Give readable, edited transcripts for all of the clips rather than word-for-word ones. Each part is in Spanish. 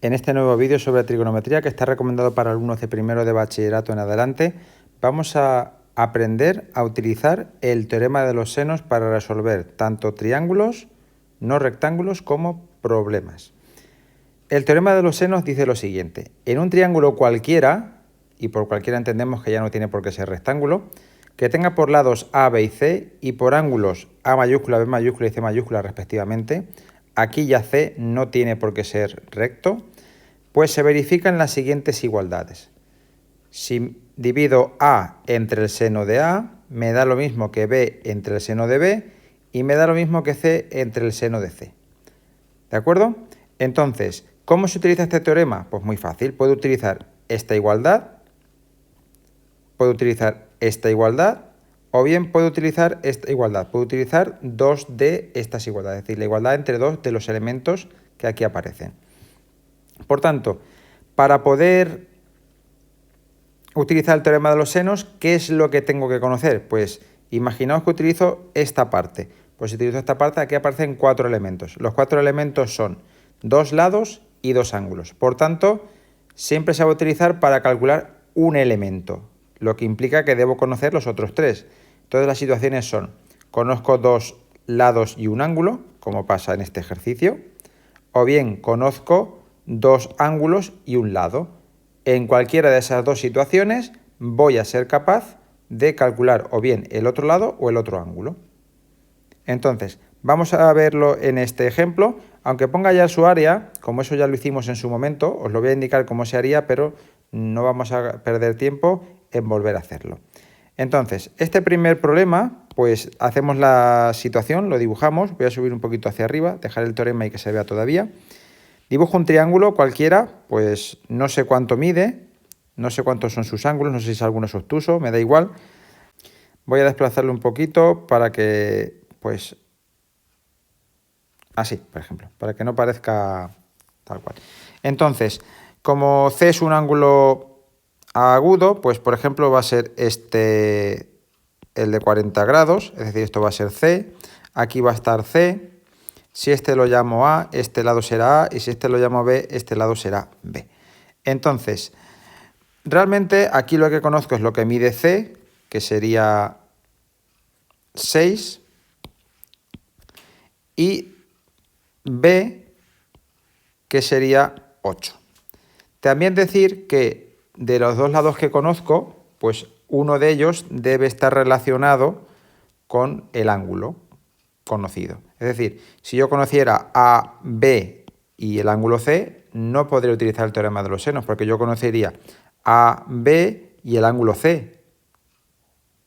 En este nuevo vídeo sobre trigonometría, que está recomendado para alumnos de primero de bachillerato en adelante, vamos a aprender a utilizar el teorema de los senos para resolver tanto triángulos, no rectángulos, como problemas. El teorema de los senos dice lo siguiente: en un triángulo cualquiera, y por cualquiera entendemos que ya no tiene por qué ser rectángulo, que tenga por lados A, B y C y por ángulos A mayúscula, B mayúscula y C mayúscula respectivamente, aquí ya C no tiene por qué ser recto, pues se verifican las siguientes igualdades. Si divido A entre el seno de A, me da lo mismo que B entre el seno de B y me da lo mismo que C entre el seno de C. ¿De acuerdo? Entonces, ¿cómo se utiliza este teorema? Pues muy fácil. Puedo utilizar esta igualdad, puedo utilizar esta igualdad, o bien puedo utilizar esta igualdad. Puedo utilizar dos de estas igualdades, es decir, la igualdad entre dos de los elementos que aquí aparecen. Por tanto, para poder utilizar el teorema de los senos, ¿qué es lo que tengo que conocer? Pues imaginaos que utilizo esta parte. Pues si utilizo esta parte, aquí aparecen 4 elementos. Los 4 elementos son 2 lados y 2 ángulos. Por tanto, siempre se va a utilizar para calcular un elemento, lo que implica que debo conocer los otros 3. Entonces las situaciones son: conozco 2 lados y un ángulo, como pasa en este ejercicio, o bien conozco 2 ángulos y un lado. En cualquiera de esas dos situaciones voy a ser capaz de calcular o bien el otro lado o el otro ángulo. Entonces, vamos a verlo en este ejemplo. Aunque ponga ya su área, como eso ya lo hicimos en su momento, os lo voy a indicar cómo se haría, pero no vamos a perder tiempo en volver a hacerlo. Entonces, este primer problema, pues hacemos la situación, lo dibujamos. Voy a subir un poquito hacia arriba, dejar el teorema y que se vea todavía. Dibujo un triángulo cualquiera, pues no sé cuánto mide, no sé cuántos son sus ángulos, no sé si es alguno es obtuso, me da igual. Voy a desplazarlo un poquito para que, pues, así, por ejemplo, para que no parezca tal cual. Entonces, como C es un ángulo agudo, pues por ejemplo va a ser este, el de 40 grados, es decir, esto va a ser C, aquí va a estar C. Si este lo llamo A, este lado será A, y si este lo llamo B, este lado será B. Entonces, realmente aquí lo que conozco es lo que mide C, que sería 6, y B, que sería 8. También decir que de los dos lados que conozco, pues uno de ellos debe estar relacionado con el ángulo conocido. Es decir, si yo conociera A, B y el ángulo C, no podría utilizar el teorema de los senos, porque yo conocería A, B y el ángulo C.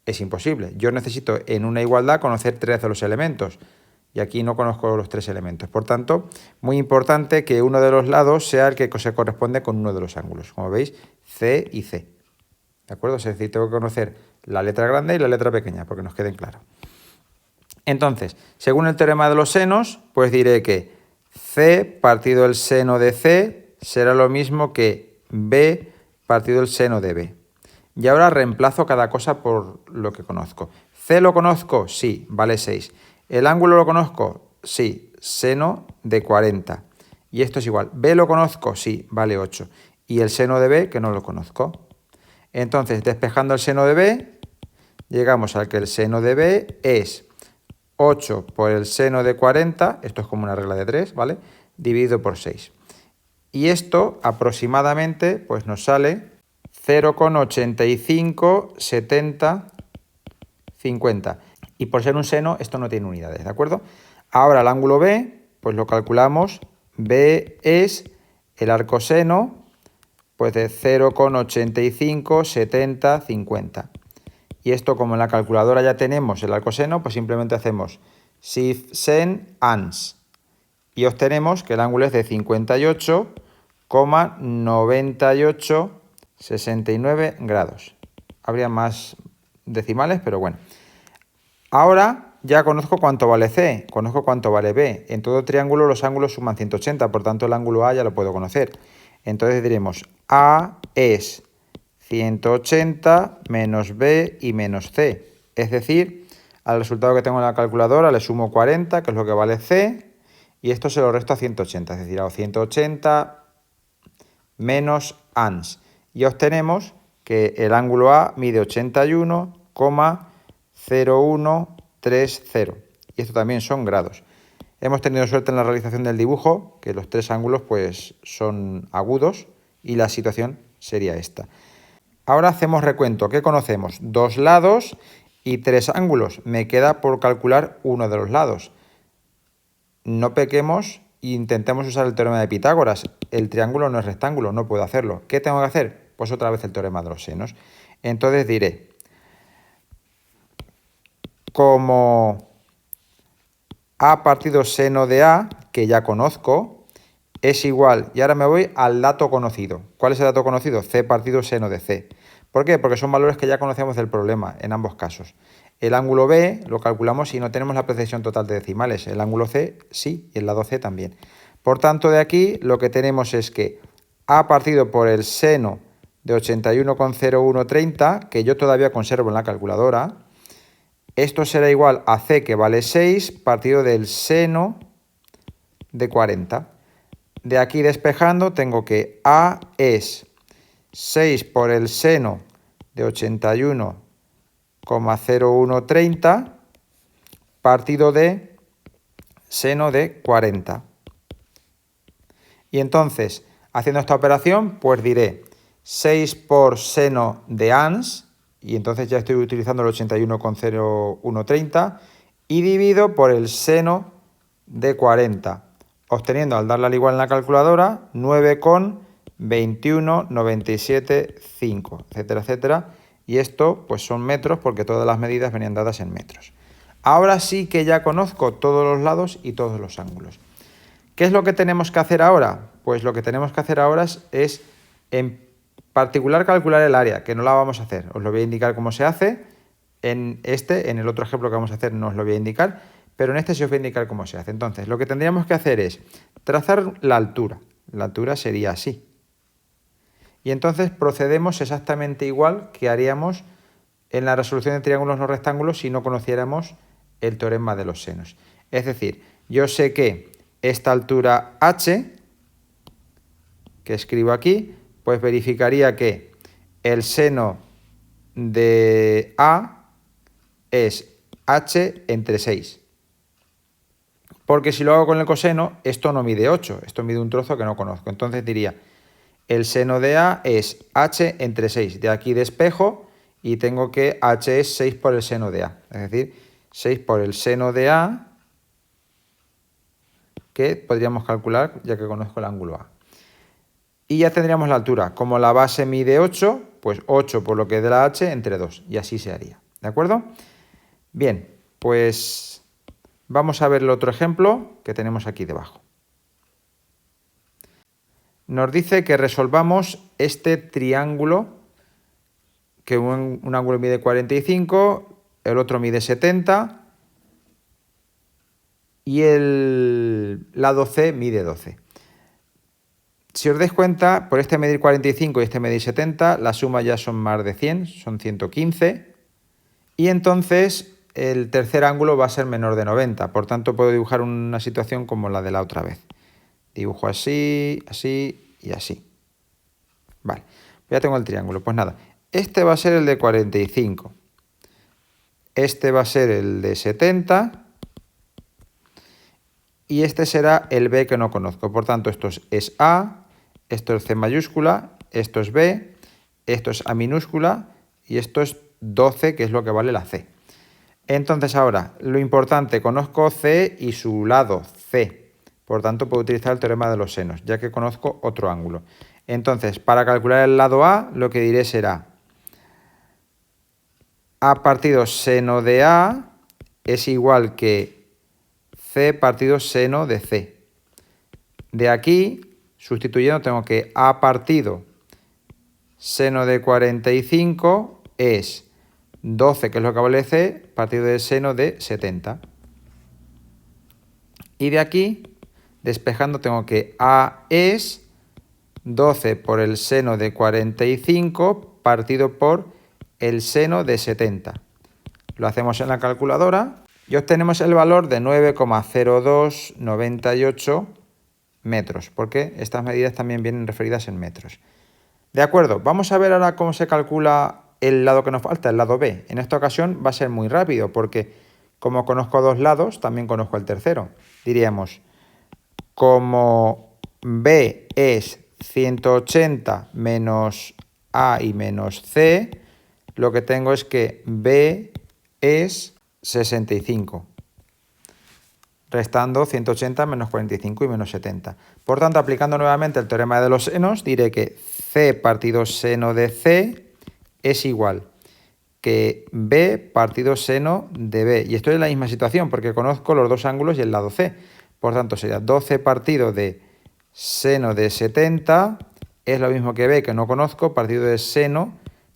Es imposible. Yo necesito en una igualdad conocer 3 de los elementos, y aquí no conozco los 3 elementos. Por tanto, muy importante que uno de los lados sea el que se corresponde con uno de los ángulos. Como veis, C y C. ¿De acuerdo? Es decir, tengo que conocer la letra grande y la letra pequeña, porque nos queden claros. Entonces, según el teorema de los senos, pues diré que C partido el seno de C será lo mismo que B partido el seno de B. Y ahora reemplazo cada cosa por lo que conozco. C lo conozco, sí, vale 6. El ángulo lo conozco, sí, seno de 40. Y esto es igual. B lo conozco, sí, vale 8. Y el seno de B, que no lo conozco. Entonces, despejando el seno de B, llegamos al que el seno de B es 8 por el seno de 40, esto es como una regla de 3, ¿vale? Dividido por 6. Y esto aproximadamente pues nos sale 0,85, 70, 50. Y por ser un seno, esto no tiene unidades, ¿de acuerdo? Ahora el ángulo B, pues lo calculamos. B es el arcoseno pues de 0,85, 70, 50. Y esto, como en la calculadora ya tenemos el arcoseno, pues simplemente hacemos SIF, SEN, ANS. Y obtenemos que el ángulo es de 58,9869 grados. Habría más decimales, pero bueno. Ahora ya conozco cuánto vale C, conozco cuánto vale B. En todo triángulo los ángulos suman 180, por tanto el ángulo A ya lo puedo conocer. Entonces diremos A es 180 menos B y menos C. Es decir, al resultado que tengo en la calculadora le sumo 40, que es lo que vale C, y esto se lo resto a 180. Es decir, hago 180 menos ans. Y obtenemos que el ángulo A mide 81,0130. Y esto también son grados. Hemos tenido suerte en la realización del dibujo, que los tres ángulos pues son agudos y la situación sería esta. Ahora hacemos recuento. ¿Qué conocemos? 2 lados y 3 ángulos. Me queda por calcular uno de los lados. No pequemos e intentemos usar el teorema de Pitágoras. El triángulo no es rectángulo, no puedo hacerlo. ¿Qué tengo que hacer? Pues otra vez el teorema de los senos. Entonces diré, como A partido seno de A, que ya conozco, es igual, y ahora me voy al dato conocido. ¿Cuál es el dato conocido? C partido seno de C. ¿Por qué? Porque son valores que ya conocemos del problema en ambos casos. El ángulo B lo calculamos si no tenemos la precisión total de decimales. El ángulo C sí, y el lado C también. Por tanto, de aquí lo que tenemos es que A partido por el seno de 81,0130, que yo todavía conservo en la calculadora, esto será igual a C, que vale 6, partido del seno de 40. De aquí despejando tengo que A es 6 por el seno de 81,0130 partido de seno de 40. Y entonces, haciendo esta operación, pues diré 6 por seno de ans, y entonces ya estoy utilizando el 81,0130, y divido por el seno de 40, obteniendo al darle al igual en la calculadora 9,21975, etcétera, etcétera. Y esto pues son metros porque todas las medidas venían dadas en metros. Ahora sí que ya conozco todos los lados y todos los ángulos. ¿Qué es lo que tenemos que hacer ahora? Pues lo que tenemos que hacer ahora es en particular calcular el área, que no la vamos a hacer. Os lo voy a indicar cómo se hace. En el otro ejemplo que vamos a hacer no os lo voy a indicar, pero en este sí os voy a indicar cómo se hace. Entonces, lo que tendríamos que hacer es trazar la altura. La altura sería así. Y entonces procedemos exactamente igual que haríamos en la resolución de triángulos no rectángulos si no conociéramos el teorema de los senos. Es decir, yo sé que esta altura h, que escribo aquí, pues verificaría que el seno de A es h entre 6. Porque si lo hago con el coseno, esto no mide 8, esto mide un trozo que no conozco. Entonces diría, el seno de A es h entre 6. De aquí despejo y tengo que h es 6 por el seno de A. Es decir, 6 por el seno de A, que podríamos calcular ya que conozco el ángulo A. Y ya tendríamos la altura. Como la base mide 8, pues 8 por lo que de la h entre 2. Y así se haría. ¿De acuerdo? Bien, pues vamos a ver el otro ejemplo que tenemos aquí debajo. Nos dice que resolvamos este triángulo, que un ángulo mide 45, el otro mide 70 y el lado C mide 12. Si os dais cuenta, por este medir 45 y este medir 70, la suma ya son más de 100, son 115. Y entonces el tercer ángulo va a ser menor de 90. Por tanto, puedo dibujar una situación como la de la otra vez. Dibujo así, así y así. Vale, ya tengo el triángulo. Pues nada, este va a ser el de 45. Este va a ser el de 70. Y este será el B que no conozco. Por tanto, esto es A, esto es C mayúscula, esto es B, esto es A minúscula y esto es 12, que es lo que vale la C. Entonces ahora, lo importante, conozco C y su lado, C. Por tanto, puedo utilizar el teorema de los senos, ya que conozco otro ángulo. Entonces, para calcular el lado A, lo que diré será A partido seno de A es igual que C partido seno de C. De aquí, sustituyendo, tengo que A partido seno de 45 es 12, que es lo que vale C, partido del seno de 70. Y de aquí, despejando, tengo que A es 12 por el seno de 45 partido por el seno de 70. Lo hacemos en la calculadora y obtenemos el valor de 9,0298 metros, porque estas medidas también vienen referidas en metros. De acuerdo, vamos a ver ahora cómo se calcula el lado que nos falta, el lado B. En esta ocasión va a ser muy rápido, porque como conozco dos lados, también conozco el tercero. Diríamos, como B es 180 menos A y menos C, lo que tengo es que B es 65. Restando 180 menos 45 y menos 70. Por tanto, aplicando nuevamente el teorema de los senos, diré que C partido seno de C es igual que B partido seno de B. Y estoy en la misma situación porque conozco los dos ángulos y el lado C. Por tanto, sería 12 partido de seno de 70 es lo mismo que B, que no conozco, partido de seno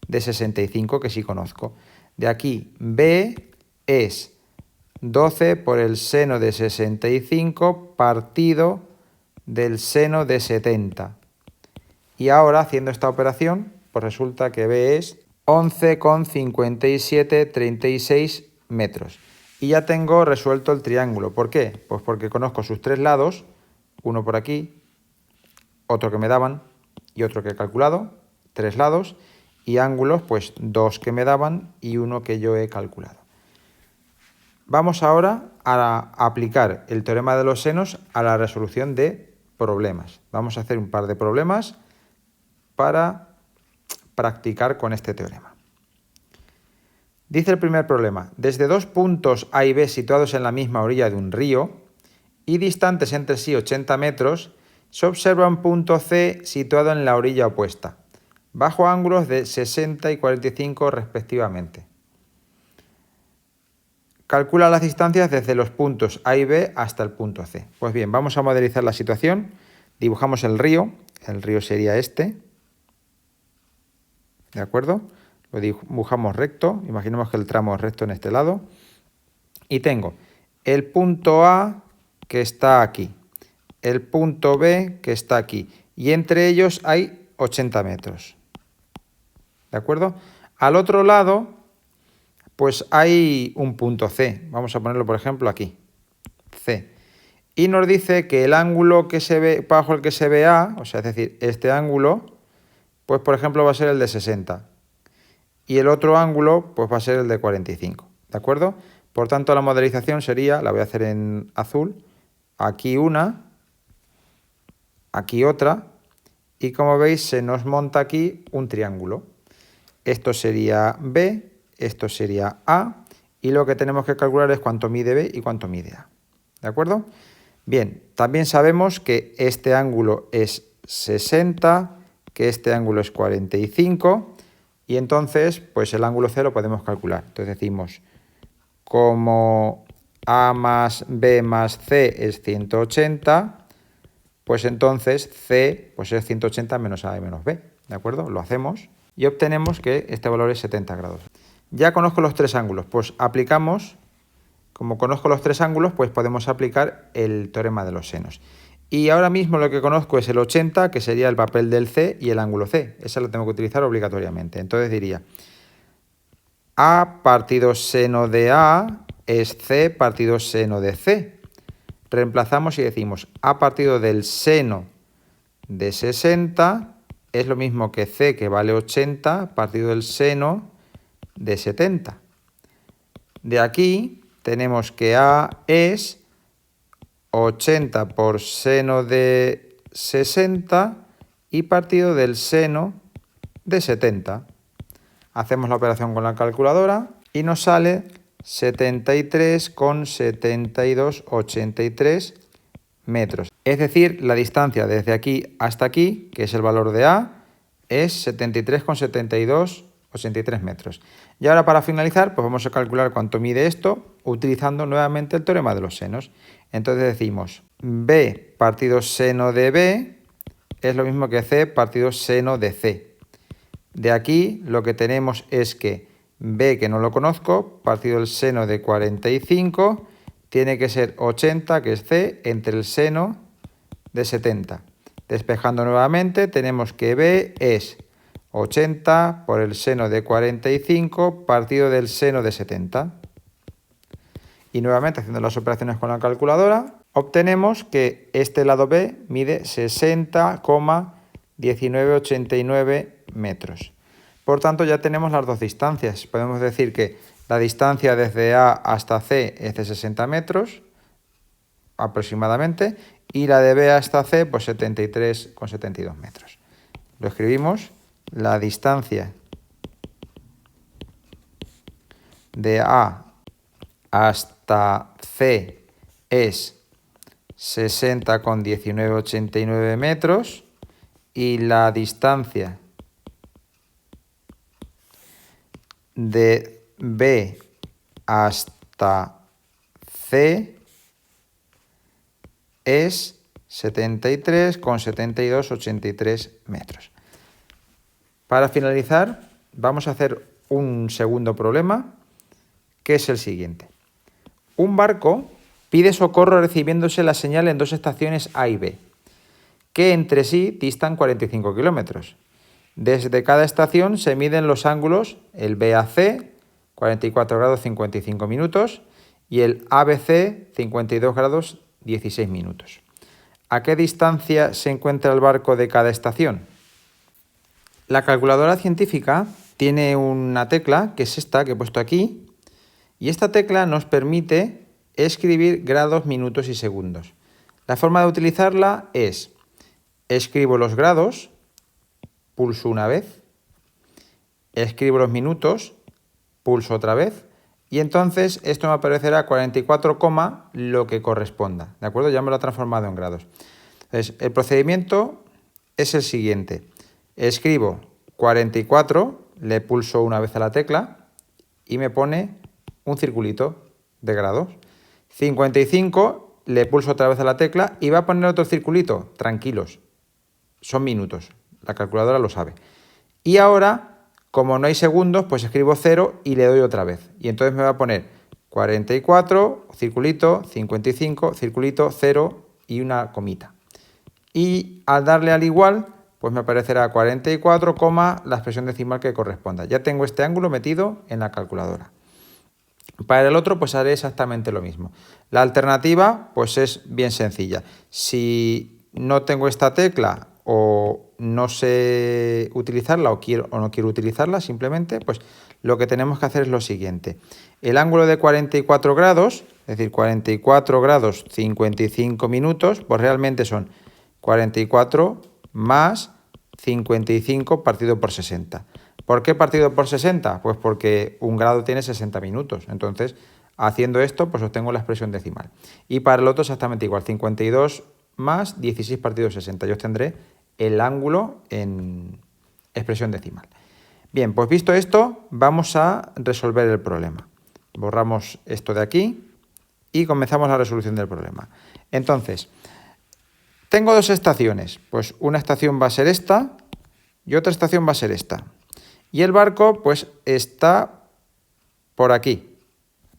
de 65, que sí conozco. De aquí, B es 12 por el seno de 65 partido del seno de 70. Y ahora, haciendo esta operación, pues resulta que B es 11,5736 metros. Y ya tengo resuelto el triángulo. ¿Por qué? Pues porque conozco sus tres lados, uno por aquí, otro que me daban y otro que he calculado, tres lados, y ángulos, pues dos que me daban y uno que yo he calculado. Vamos ahora a aplicar el teorema de los senos a la resolución de problemas. Vamos a hacer un par de problemas para practicar con este teorema. Dice el primer problema, desde dos puntos A y B situados en la misma orilla de un río y distantes entre sí 80 metros, se observa un punto C situado en la orilla opuesta, bajo ángulos de 60 y 45 respectivamente. Calcula las distancias desde los puntos A y B hasta el punto C. Pues bien, vamos a modelizar la situación. Dibujamos el río sería este, ¿de acuerdo? Lo dibujamos recto, imaginemos que el tramo es recto en este lado. Y tengo el punto A que está aquí, el punto B que está aquí, y entre ellos hay 80 metros. ¿De acuerdo? Al otro lado, pues hay un punto C. Vamos a ponerlo, por ejemplo, aquí, C. Y nos dice que el ángulo que se ve bajo el que se ve A, o sea, es decir, este ángulo, pues por ejemplo va a ser el de 60. Y el otro ángulo, pues va a ser el de 45. ¿De acuerdo? Por tanto, la modelización sería, la voy a hacer en azul, aquí una, aquí otra, y como veis se nos monta aquí un triángulo. Esto sería B, esto sería A, y lo que tenemos que calcular es cuánto mide B y cuánto mide A. ¿De acuerdo? Bien, también sabemos que este ángulo es 60, que este ángulo es 45, y entonces pues el ángulo C lo podemos calcular. Entonces decimos, como A más B más C es 180, pues entonces C pues es 180 menos A y menos B. ¿De acuerdo? Lo hacemos y obtenemos que este valor es 70 grados. Ya conozco los tres ángulos, pues aplicamos, como conozco los tres ángulos, pues podemos aplicar el teorema de los senos. Y ahora mismo lo que conozco es el 80, que sería el papel del C y el ángulo C. Esa lo tengo que utilizar obligatoriamente. Entonces diría, A partido seno de A es C partido seno de C. Reemplazamos y decimos, A partido del seno de 60 es lo mismo que C, que vale 80, partido del seno de 70. De aquí tenemos que A es 80 por seno de 60 y partido del seno de 70. Hacemos la operación con la calculadora y nos sale 73,7283 metros. Es decir, la distancia desde aquí hasta aquí, que es el valor de A, es 73,7283 metros. Y ahora para finalizar, pues vamos a calcular cuánto mide esto utilizando nuevamente el teorema de los senos. Entonces decimos, B partido seno de B es lo mismo que C partido seno de C. De aquí lo que tenemos es que B, que no lo conozco, partido el seno de 45, tiene que ser 80, que es C, entre el seno de 70. Despejando nuevamente, tenemos que B es 80 por el seno de 45 partido del seno de 70. Y nuevamente haciendo las operaciones con la calculadora, obtenemos que este lado B mide 60,1989 metros. Por tanto, ya tenemos las dos distancias. Podemos decir que la distancia desde A hasta C es de 60 metros, aproximadamente, y la de B hasta C, pues 73,72 metros. Lo escribimos, la distancia de A hasta C es 60,1989 metros y la distancia de B hasta C es 73,7283 metros. Para finalizar, vamos a hacer un segundo problema, que es el siguiente. Un barco pide socorro recibiéndose la señal en dos estaciones A y B, que entre sí distan 45 kilómetros. Desde cada estación se miden los ángulos, el BAC, 44 grados 55 minutos, y el ABC, 52 grados 16 minutos. ¿A qué distancia se encuentra el barco de cada estación? La calculadora científica tiene una tecla, que es esta que he puesto aquí, y esta tecla nos permite escribir grados, minutos y segundos. La forma de utilizarla es, escribo los grados, pulso una vez, escribo los minutos, pulso otra vez, y entonces esto me aparecerá 44, lo que corresponda, ¿de acuerdo? Ya me lo ha transformado en grados. Entonces, el procedimiento es el siguiente. Escribo 44, le pulso una vez a la tecla y me pone un circulito de grados. 55, le pulso otra vez a la tecla y va a poner otro circulito. Tranquilos, son minutos, la calculadora lo sabe. Y ahora, como no hay segundos, pues escribo 0 y le doy otra vez. Y entonces me va a poner 44, circulito, 55, circulito, 0 y una comita. Y al darle al igual, pues me aparecerá 44, la expresión decimal que corresponda. Ya tengo este ángulo metido en la calculadora. Para el otro, pues haré exactamente lo mismo. La alternativa, pues es bien sencilla. Si no tengo esta tecla o no sé utilizarla o no quiero utilizarla, simplemente, pues lo que tenemos que hacer es lo siguiente. El ángulo de 44 grados, es decir, 44 grados 55 minutos, pues realmente son 44 más 55 partido por 60. ¿Por qué partido por 60? Pues porque un grado tiene 60 minutos. Entonces, haciendo esto, pues obtengo la expresión decimal. Y para el otro exactamente igual, 52 más 16 partido 60. Yo obtendré el ángulo en expresión decimal. Bien, pues visto esto, vamos a resolver el problema. Borramos esto de aquí y comenzamos la resolución del problema. Entonces, tengo dos estaciones. Pues una estación va a ser esta y otra estación va a ser esta. Y el barco, pues, está por aquí,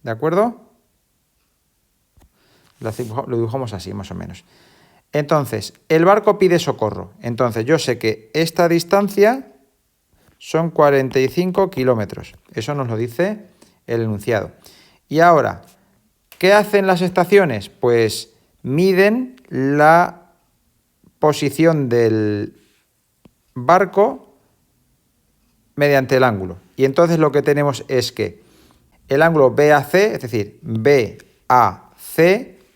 ¿de acuerdo? Lo dibujamos así, más o menos. Entonces, el barco pide socorro. Entonces, yo sé que esta distancia son 45 kilómetros. Eso nos lo dice el enunciado. Y ahora, ¿qué hacen las estaciones? Pues miden la posición del barco mediante el ángulo. Y entonces lo que tenemos es que el ángulo BAC, es decir, BAC,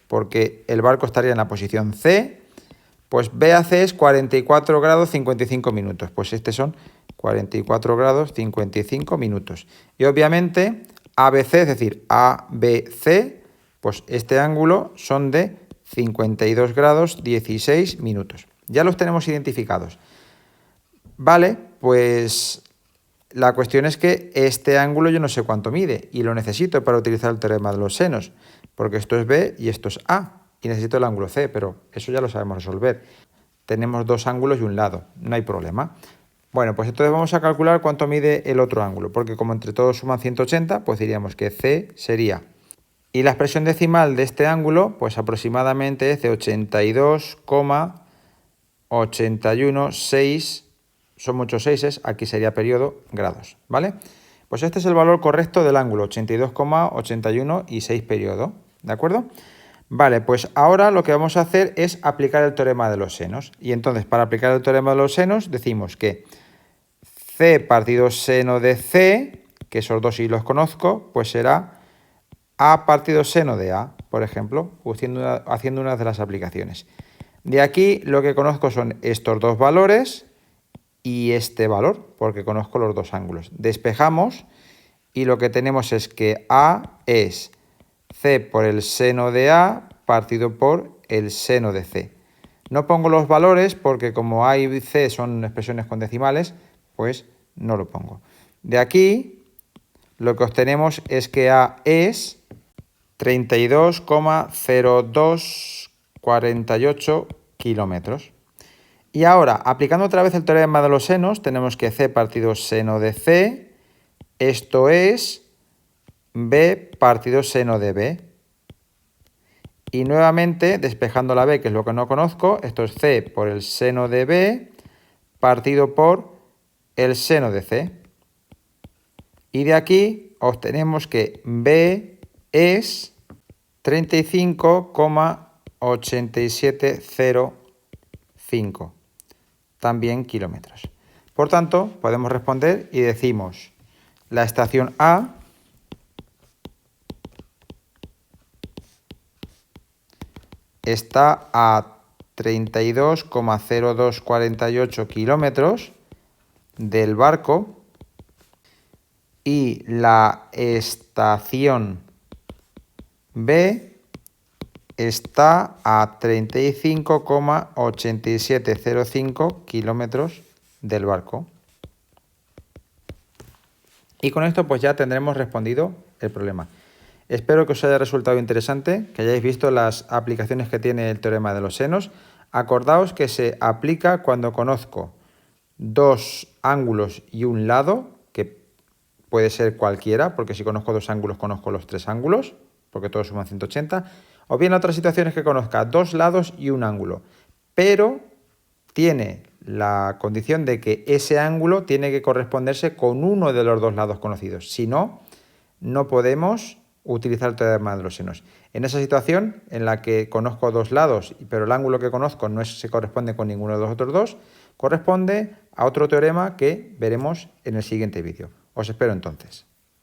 porque el barco estaría en la posición C, pues BAC es 44 grados 55 minutos. Pues estos son 44 grados 55 minutos. Y obviamente ABC, es decir, ABC, pues este ángulo son de 52 grados 16 minutos. Ya los tenemos identificados. Vale, pues la cuestión es que este ángulo yo no sé cuánto mide y lo necesito para utilizar el teorema de los senos, porque esto es B y esto es A y necesito el ángulo C, pero eso ya lo sabemos resolver. Tenemos dos ángulos y un lado, no hay problema. Bueno, pues entonces vamos a calcular cuánto mide el otro ángulo, porque como entre todos suman 180, pues diríamos que C sería. Y la expresión decimal de este ángulo, pues aproximadamente es de 82,816. Son muchos seises, aquí sería periodo, grados, ¿vale? Pues este es el valor correcto del ángulo, 82,81 y 6 periodo, ¿de acuerdo? Vale, pues ahora lo que vamos a hacer es aplicar el teorema de los senos. Y entonces, para aplicar el teorema de los senos, decimos que C partido seno de C, que esos dos sí los conozco, pues será A partido seno de A, por ejemplo, haciendo una de las aplicaciones. De aquí lo que conozco son estos dos valores y este valor, porque conozco los dos ángulos. Despejamos y lo que tenemos es que A es C por el seno de A partido por el seno de C. No pongo los valores porque como A y C son expresiones con decimales, pues no lo pongo. De aquí lo que obtenemos es que A es 32,0248 kilómetros. Y ahora, aplicando otra vez el teorema de los senos, tenemos que C partido seno de C, esto es B partido seno de B. Y nuevamente, despejando la B, que es lo que no conozco, esto es C por el seno de B partido por el seno de C. Y de aquí obtenemos que B es 35,8705, también kilómetros. Por tanto, podemos responder y decimos la estación A está a 32,0248 kilómetros del barco y la estación B está a 35,8705 kilómetros del barco. Y con esto pues ya tendremos respondido el problema. Espero que os haya resultado interesante, que hayáis visto las aplicaciones que tiene el teorema de los senos. Acordaos que se aplica cuando conozco dos ángulos y un lado, que puede ser cualquiera, porque si conozco dos ángulos conozco los tres ángulos, porque todos suman 180, o bien otras situaciones que conozca dos lados y un ángulo, pero tiene la condición de que ese ángulo tiene que corresponderse con uno de los dos lados conocidos, si no, no podemos utilizar el teorema de los senos. En esa situación, en la que conozco dos lados, pero el ángulo que conozco no se corresponde con ninguno de los otros dos, corresponde a otro teorema que veremos en el siguiente vídeo. Os espero entonces.